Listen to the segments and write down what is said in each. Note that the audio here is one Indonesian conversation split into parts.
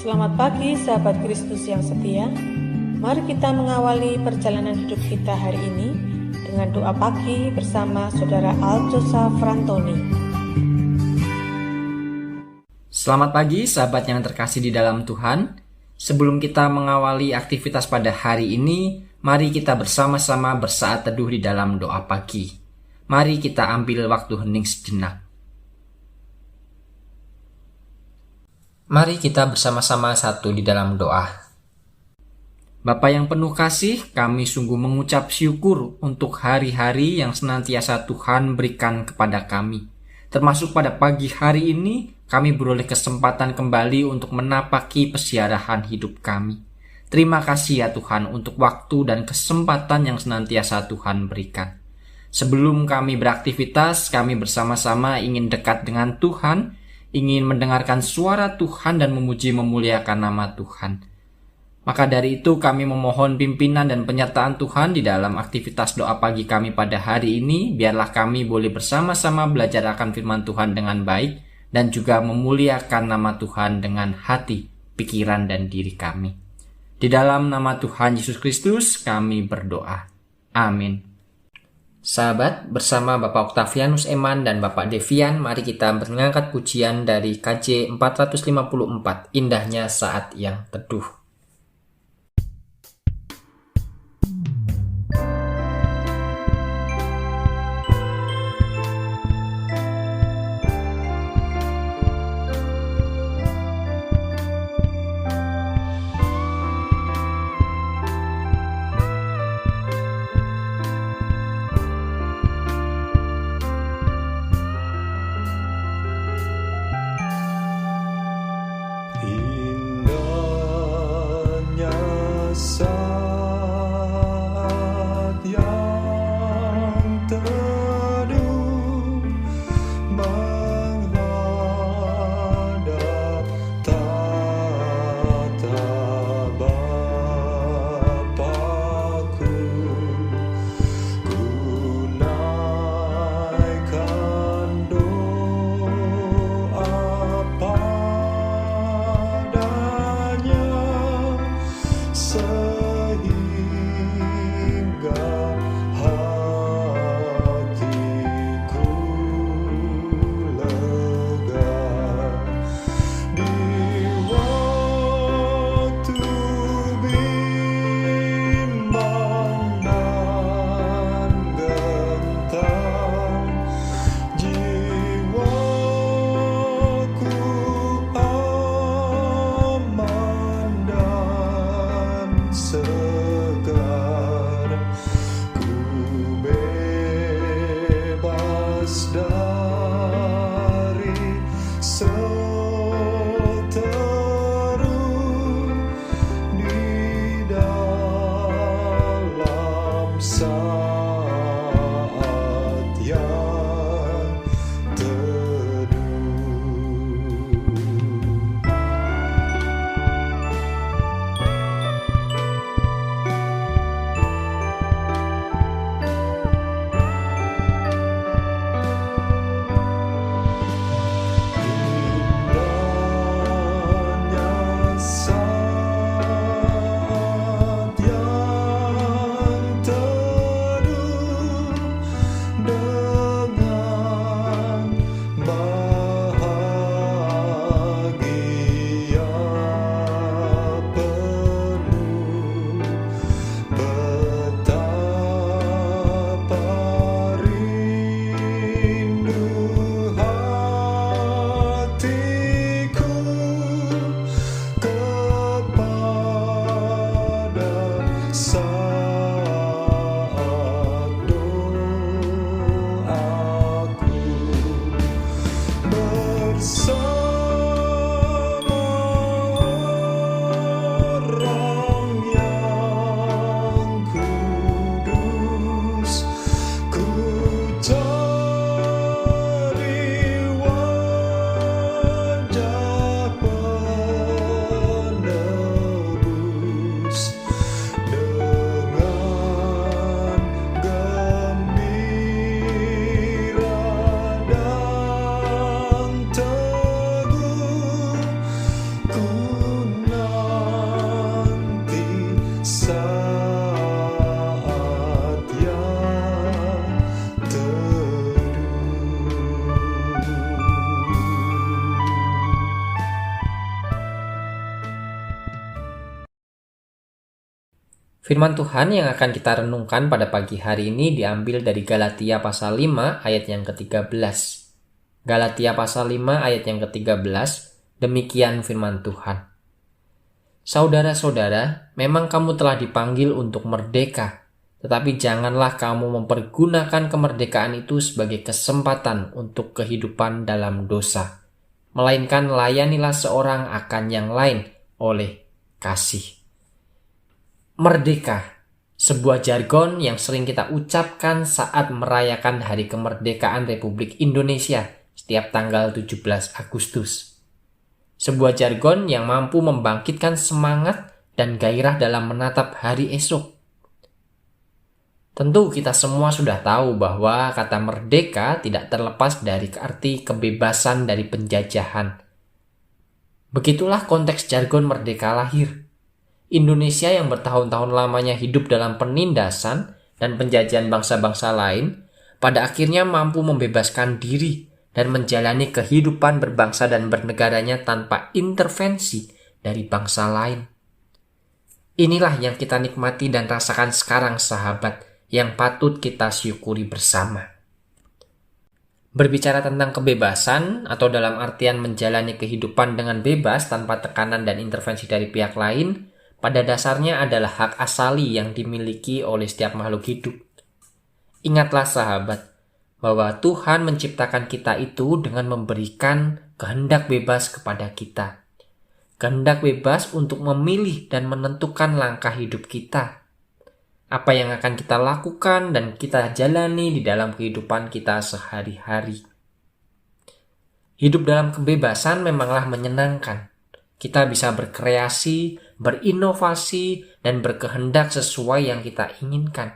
Selamat pagi sahabat Kristus yang setia. Mari kita mengawali perjalanan hidup kita hari ini dengan doa pagi bersama Saudara Aljosa Frantoni. Selamat pagi sahabat yang terkasih di dalam Tuhan. Sebelum kita mengawali aktivitas pada hari ini, mari kita bersama-sama bersaat teduh di dalam doa pagi. Mari kita ambil waktu hening sejenak. Mari kita bersama-sama satu di dalam doa. Bapa yang penuh kasih, kami sungguh mengucap syukur untuk hari-hari yang senantiasa Tuhan berikan kepada kami. Termasuk pada pagi hari ini, kami beroleh kesempatan kembali untuk menapaki pesiarahan hidup kami. Terima kasih ya Tuhan untuk waktu dan kesempatan yang senantiasa Tuhan berikan. Sebelum kami beraktivitas, kami bersama-sama ingin dekat dengan Tuhan, ingin mendengarkan suara Tuhan dan memuji memuliakan nama Tuhan. Maka dari itu kami memohon pimpinan dan penyertaan Tuhan di dalam aktivitas doa pagi kami pada hari ini. Biarlah kami boleh bersama-sama belajar akan firman Tuhan dengan baik dan juga memuliakan nama Tuhan dengan hati, pikiran, dan diri kami. Di dalam nama Tuhan Yesus Kristus kami berdoa. Amin. Sahabat, bersama Bapak Octavianus Eman dan Bapak Devian, mari kita mengangkat pujian dari KJ 454, Indahnya Saat Yang Teduh. Gembira dan Firman Tuhan yang akan kita renungkan pada pagi hari ini diambil dari Galatia pasal 5 ayat yang ke-13. Galatia pasal 5 ayat yang ke-13, demikian firman Tuhan. Saudara-saudara, memang kamu telah dipanggil untuk merdeka, tetapi janganlah kamu mempergunakan kemerdekaan itu sebagai kesempatan untuk kehidupan dalam dosa, melainkan layanilah seorang akan yang lain oleh kasih. Merdeka, sebuah jargon yang sering kita ucapkan saat merayakan Hari Kemerdekaan Republik Indonesia setiap tanggal 17 Agustus. Sebuah jargon yang mampu membangkitkan semangat dan gairah dalam menatap hari esok. Tentu kita semua sudah tahu bahwa kata merdeka tidak terlepas dari arti kebebasan dari penjajahan. Begitulah konteks jargon merdeka lahir. Indonesia yang bertahun-tahun lamanya hidup dalam penindasan dan penjajahan bangsa-bangsa lain, pada akhirnya mampu membebaskan diri dan menjalani kehidupan berbangsa dan bernegaranya tanpa intervensi dari bangsa lain. Inilah yang kita nikmati dan rasakan sekarang, sahabat, yang patut kita syukuri bersama. Berbicara tentang kebebasan atau dalam artian menjalani kehidupan dengan bebas tanpa tekanan dan intervensi dari pihak lain, pada dasarnya adalah hak asali yang dimiliki oleh setiap makhluk hidup. Ingatlah sahabat, bahwa Tuhan menciptakan kita itu dengan memberikan kehendak bebas kepada kita. Kehendak bebas untuk memilih dan menentukan langkah hidup kita. Apa yang akan kita lakukan dan kita jalani di dalam kehidupan kita sehari-hari. Hidup dalam kebebasan memanglah menyenangkan. Kita bisa berkreasi, berinovasi, dan berkehendak sesuai yang kita inginkan.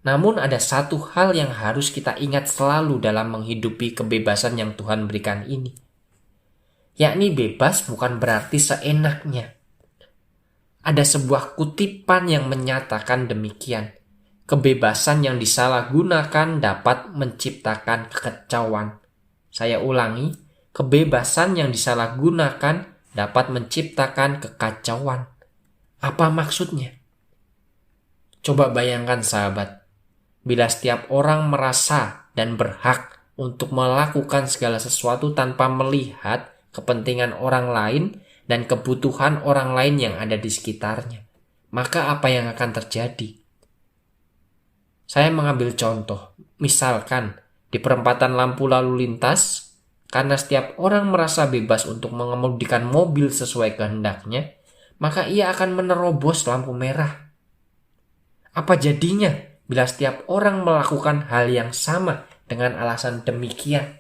Namun ada satu hal yang harus kita ingat selalu dalam menghidupi kebebasan yang Tuhan berikan ini. Yakni bebas bukan berarti seenaknya. Ada sebuah kutipan yang menyatakan demikian. Kebebasan yang disalahgunakan dapat menciptakan kekacauan. Saya ulangi, kebebasan yang disalahgunakan dapat menciptakan kekacauan. Apa maksudnya? Coba bayangkan sahabat, bila setiap orang merasa dan berhak untuk melakukan segala sesuatu tanpa melihat kepentingan orang lain dan kebutuhan orang lain yang ada di sekitarnya, maka apa yang akan terjadi? Saya mengambil contoh, misalkan di perempatan lampu lalu lintas, karena setiap orang merasa bebas untuk mengemudikan mobil sesuai kehendaknya, maka ia akan menerobos lampu merah. Apa jadinya bila setiap orang melakukan hal yang sama dengan alasan demikian?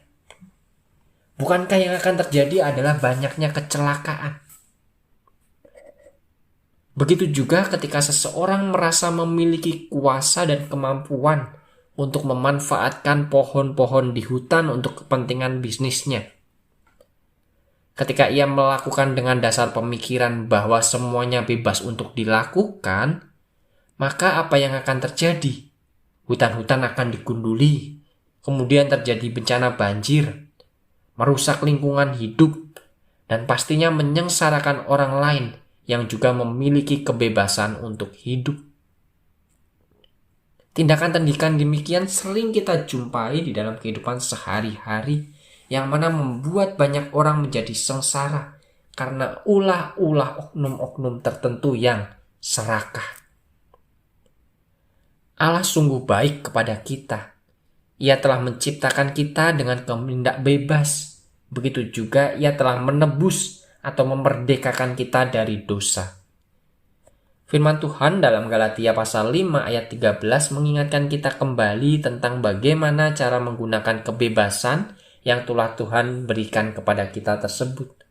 Bukankah yang akan terjadi adalah banyaknya kecelakaan? Begitu juga ketika seseorang merasa memiliki kuasa dan kemampuan untuk memanfaatkan pohon-pohon di hutan untuk kepentingan bisnisnya. Ketika ia melakukan dengan dasar pemikiran bahwa semuanya bebas untuk dilakukan, maka apa yang akan terjadi? Hutan-hutan akan digunduli, kemudian terjadi bencana banjir, merusak lingkungan hidup, dan pastinya menyengsarakan orang lain yang juga memiliki kebebasan untuk hidup. Tindakan-tindakan demikian sering kita jumpai di dalam kehidupan sehari-hari, yang mana membuat banyak orang menjadi sengsara karena ulah-ulah oknum-oknum tertentu yang serakah. Allah sungguh baik kepada kita. Ia telah menciptakan kita dengan kehendak bebas. Begitu juga Ia telah menebus atau memerdekakan kita dari dosa. Firman Tuhan dalam Galatia pasal 5 ayat 13 mengingatkan kita kembali tentang bagaimana cara menggunakan kebebasan yang telah Tuhan berikan kepada kita tersebut.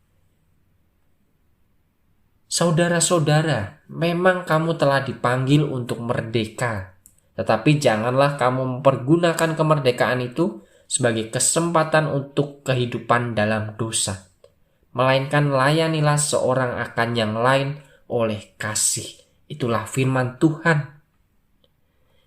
Saudara-saudara, memang kamu telah dipanggil untuk merdeka, tetapi janganlah kamu mempergunakan kemerdekaan itu sebagai kesempatan untuk kehidupan dalam dosa, melainkan layanilah seorang akan yang lain oleh kasih. Itulah firman Tuhan.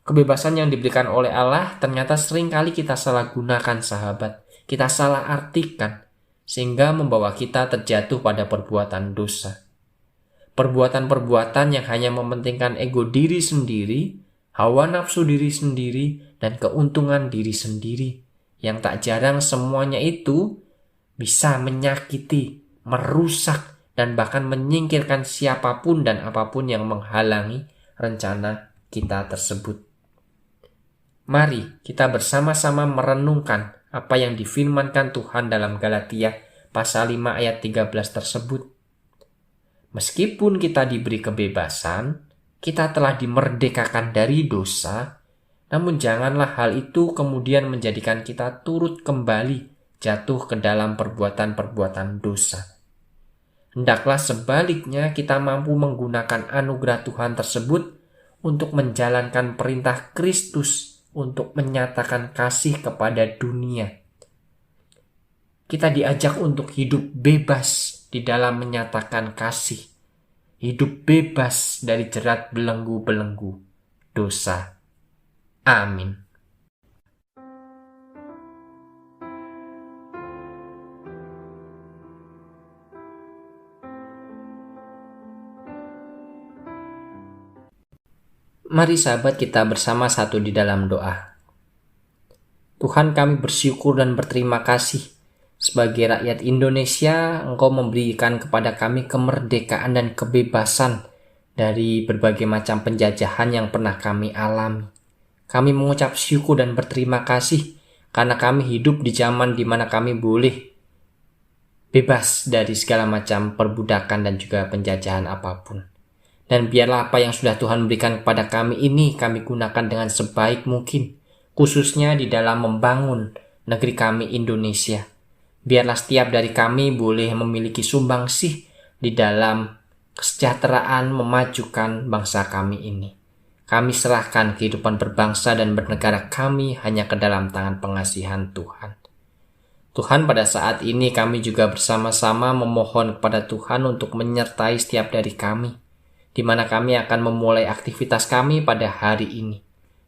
Kebebasan yang diberikan oleh Allah ternyata seringkali kita salah gunakan, sahabat. Kita salah artikan, sehingga membawa kita terjatuh pada perbuatan dosa. perbuatan-perbuatan yang hanya mementingkan ego diri sendiri, hawa nafsu diri sendiri, dan keuntungan diri sendiri. Yang tak jarang semuanya itu bisa menyakiti, merusak, dan bahkan menyingkirkan siapapun dan apapun yang menghalangi rencana kita tersebut. Mari kita bersama-sama merenungkan apa yang difirmankan Tuhan dalam Galatia pasal 5 ayat 13 tersebut. Meskipun kita diberi kebebasan, kita telah dimerdekakan dari dosa, namun janganlah hal itu kemudian menjadikan kita turut kembali jatuh ke dalam perbuatan-perbuatan dosa. Hendaklah sebaliknya kita mampu menggunakan anugerah Tuhan tersebut untuk menjalankan perintah Kristus untuk menyatakan kasih kepada dunia. Kita diajak untuk hidup bebas di dalam menyatakan kasih. Hidup bebas dari jerat belenggu-belenggu dosa. Amin. Mari sahabat kita bersama satu di dalam doa. Tuhan, kami bersyukur dan berterima kasih. Sebagai rakyat Indonesia, Engkau memberikan kepada kami kemerdekaan dan kebebasan dari berbagai macam penjajahan yang pernah kami alami. Kami mengucap syukur dan berterima kasih karena kami hidup di zaman di mana kami boleh bebas dari segala macam perbudakan dan juga penjajahan apapun. Dan biarlah apa yang sudah Tuhan berikan kepada kami ini kami gunakan dengan sebaik mungkin, khususnya di dalam membangun negeri kami Indonesia. Biarlah setiap dari kami boleh memiliki sumbangsih di dalam kesejahteraan memajukan bangsa kami ini. Kami serahkan kehidupan berbangsa dan bernegara kami hanya ke dalam tangan pengasihan Tuhan. Tuhan, pada saat ini kami juga bersama-sama memohon kepada Tuhan untuk menyertai setiap dari kami, di mana kami akan memulai aktivitas kami pada hari ini.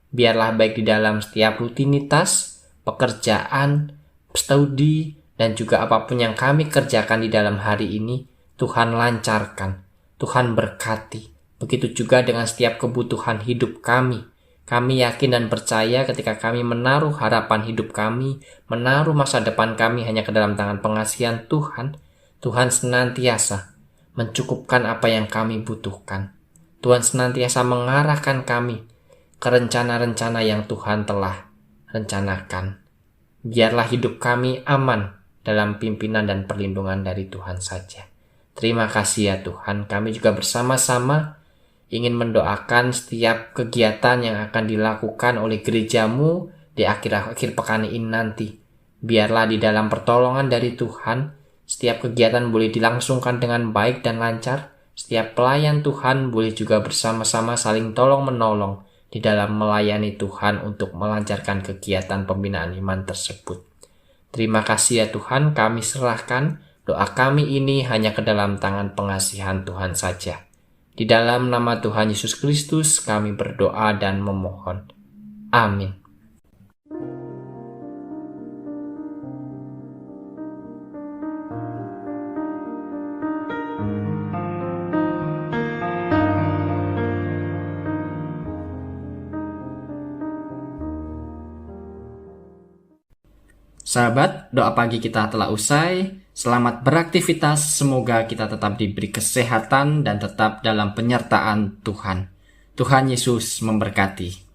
Biarlah baik di dalam setiap rutinitas, pekerjaan, studi, dan juga apapun yang kami kerjakan di dalam hari ini, Tuhan lancarkan, Tuhan berkati. Begitu juga dengan setiap kebutuhan hidup kami. Kami yakin dan percaya ketika kami menaruh harapan hidup kami, menaruh masa depan kami hanya ke dalam tangan pengasihan Tuhan, Tuhan senantiasa mencukupkan apa yang kami butuhkan. Tuhan senantiasa mengarahkan kami ke rencana-rencana yang Tuhan telah rencanakan. Biarlah hidup kami aman dalam pimpinan dan perlindungan dari Tuhan saja. Terima kasih ya Tuhan, kami juga bersama-sama ingin mendoakan setiap kegiatan yang akan dilakukan oleh gerejamu di akhir pekan ini nanti. Biarlah di dalam pertolongan dari Tuhan, setiap kegiatan boleh dilangsungkan dengan baik dan lancar. Setiap pelayan Tuhan boleh juga bersama-sama saling tolong-menolong di dalam melayani Tuhan untuk melancarkan kegiatan pembinaan iman tersebut. Terima kasih ya Tuhan, kami serahkan doa kami ini hanya ke dalam tangan pengasihan Tuhan saja. Di dalam nama Tuhan Yesus Kristus kami berdoa dan memohon. Amin. Sahabat, doa pagi kita telah usai. Selamat beraktivitas, semoga kita tetap diberi kesehatan dan tetap dalam penyertaan Tuhan. Tuhan Yesus memberkati.